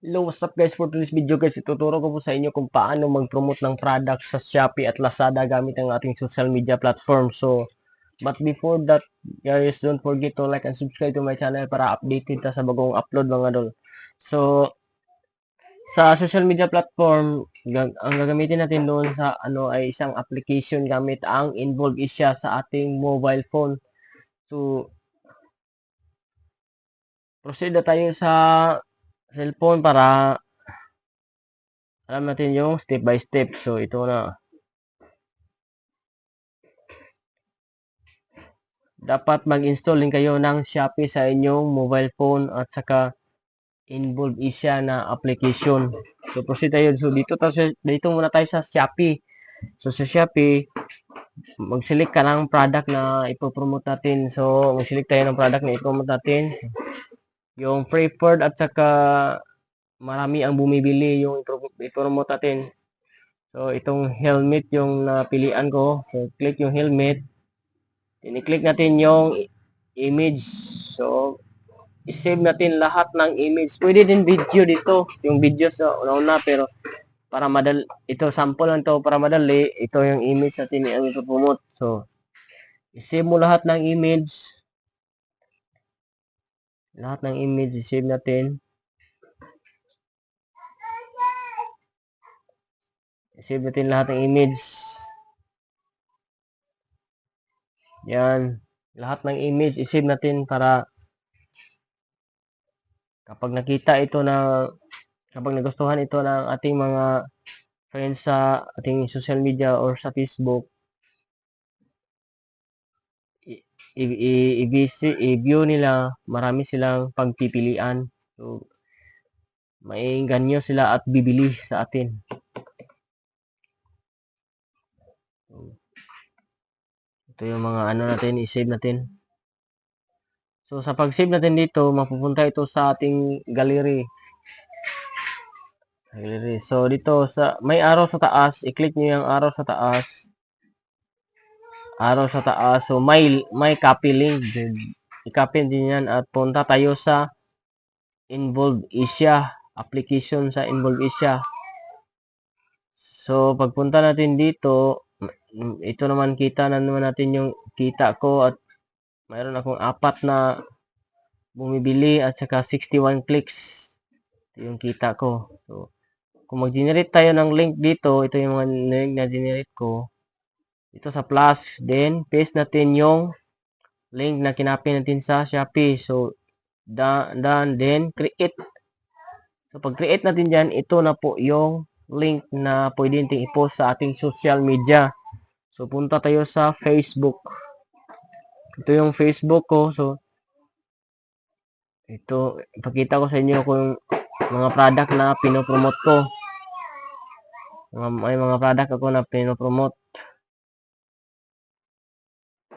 Hello, what's up guys? For today's video guys, ituturo ko po sa inyo kung paano mag-promote ng product sa Shopee at Lazada gamit ang ating social media platform. But before that guys, don't forget to like and subscribe to my channel para updated ta sa bagong upload mga dol. So, sa social media platform, ang gagamitin natin doon sa ay isang application gamit ang Involve Isya sa ating mobile phone. So, proceed na tayo sa cellphone para alam natin yung step by step. So, ito na. Dapat mag-install din kayo ng Shopee sa inyong mobile phone at saka Involve Isya na application. So, proceed tayo. So, dito muna tayo sa Shopee. So, sa Shopee, mag-select ka ng product na ipopromote natin. So, mag-select tayo ng product na ipopromote natin. Yung preferred at saka marami ang bumibili yung ipromote natin. So, itong helmet yung napilian ko. So, click yung helmet. I-click natin yung image. So, i-save natin lahat ng image. Pwede din video dito. Yung video sa una pero para madali, ito sample lang to para madali. Ito yung image natin ang ipopromote. So, i-save mo lahat ng image. Lahat ng image i-save natin. I-save natin lahat ng image. Yan. Lahat ng image i-save natin para kapag nakita ito na kapag nagustuhan ito ng ating mga friends sa ating social media or sa Facebook, i-view nila, marami silang pagpipilian. So, maiengganyo sila at bibili sa atin. So, ito yung mga natin, i-save natin. So, sa pag-save natin dito, mapupunta ito sa ating gallery. So, dito sa may arrow sa taas, i-click nyo yung arrow sa taas. Arrow sa taas. So, may copy link. I-copy din yan at punta tayo sa Involve Isya. Application sa Involve Isya. So, pagpunta natin dito, ito naman kita na naman natin yung kita ko at mayroon akong 4 na bumibili at saka 61 clicks. Ito yung kita ko. So, kung mag-generate tayo ng link dito, ito yung mga link na generate ko. Ito sa plus, then paste natin yung link na kinopy natin sa Shopee. So, done, then create. So, pag-create natin dyan, ito na po yung link na pwede natin i-post sa ating social media. So, punta tayo sa Facebook. Ito yung Facebook ko. So, ito, ipakita ko sa inyo kung mga product na pinopromote ko. May mga product ako na pinopromote.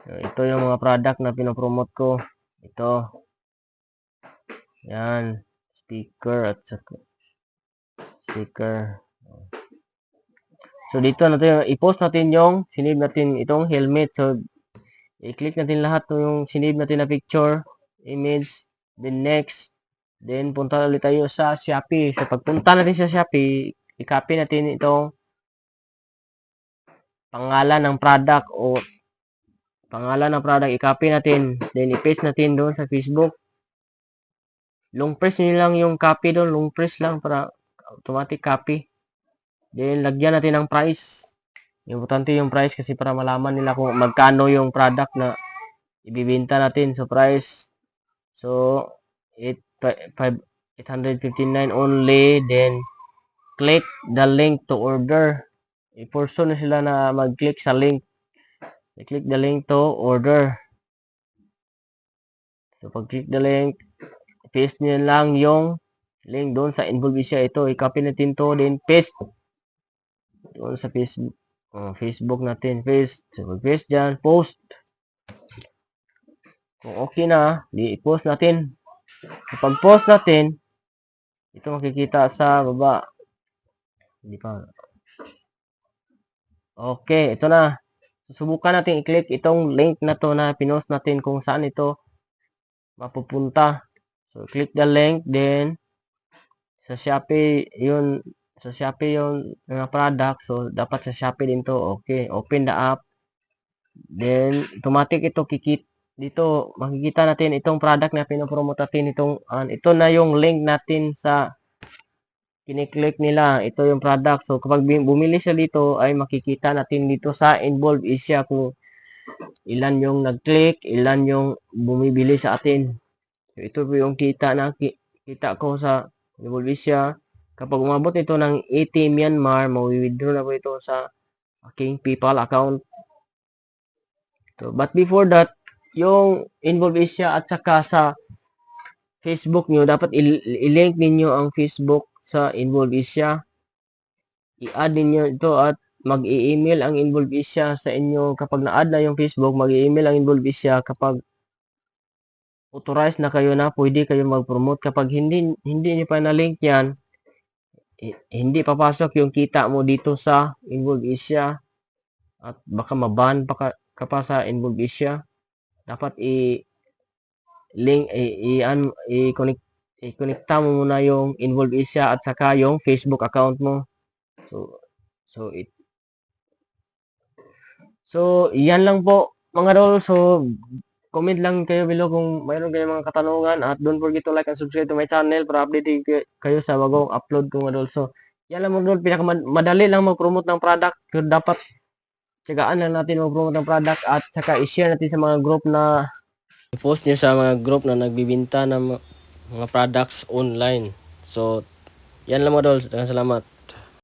Ito yung mga product na pinopromote ko. Ito. Yan. Sticker at saka sticker. So, dito natin, i-post natin yung sinave natin itong helmet. So, i-click natin lahat yung sinave natin na picture, image, then next. Then, punta ulit tayo sa Shopee. So, pagpunta natin sa Shopee, i-copy natin itong pangalan ng product o pangalan ng product, i-copy natin. Then, i-paste natin doon sa Facebook. Long press nyo lang yung copy doon. Long press lang para automatic copy. Then, lagyan natin ng price. Importante yung price kasi para malaman nila kung magkano yung product na ibibenta natin. So, price. So, 859 only. Then, click the link to order. I-force na sila na mag-click sa link. I-click the link to order. So, pag-click the link, paste nyo lang yung link doon sa Involve Isya. Ito, i-copy natin to, then paste. Doon sa Facebook. Facebook natin, paste. So, pag-paste dyan, post. Kung okay na, i-post natin. Kapag post natin, ito makikita sa baba. Hindi pa. Okay, ito na. Susubukan natin i-click itong link na to na pinost natin kung saan ito mapupunta. So, click the link, then sa Shopee yun, sa Shopee yung mga product. So, dapat sa Shopee din to. Okay, open the app. Then, automatic ito dito makikita natin itong product na pinopromote natin ito na yung link natin sa kiniklik nila. Ito yung product. So, kapag bumili siya dito, ay makikita natin dito sa Involve Asia kung ilan yung nag-click, ilan yung bumibili sa atin. So, ito po yung kita ko sa Involve Asia. Kapag umabot ito ng 80 Myanmar, mawi-withdraw na po ito sa aking PayPal account. So, but before that, yung Involve Asia at saka sa Facebook nyo, dapat i-link ninyo ang Facebook sa Involve Asia. I-add ninyo ito at mag-i-email ang Involve Asia sa inyo. Kapag na-add na yung Facebook, mag-i-email ang Involve Asia kapag authorized na kayo na pwede kayo mag-promote. Kapag hindi niyo pa na-link yan, hindi papasok yung kita mo dito sa Involve Asia at baka maban pa ka pa sa Involve Asia. Dapat i-connecta mo muna yung Involve Asia at saka yung Facebook account mo. So yan lang po mga dol. So comment lang kayo below kung mayroon kayong mga katanungan at don't forget to like and subscribe to my channel para update kayo sa bagong upload ko mga dol. So yan lang mga dol, pinakamadali lang mag-promote ng product. So dapat tiyagaan lang natin mag-promote ng product at saka i-share natin sa mga group na i-post niya sa mga group na nagbibinta ng mga products online. So yan lang mga dol, salamat.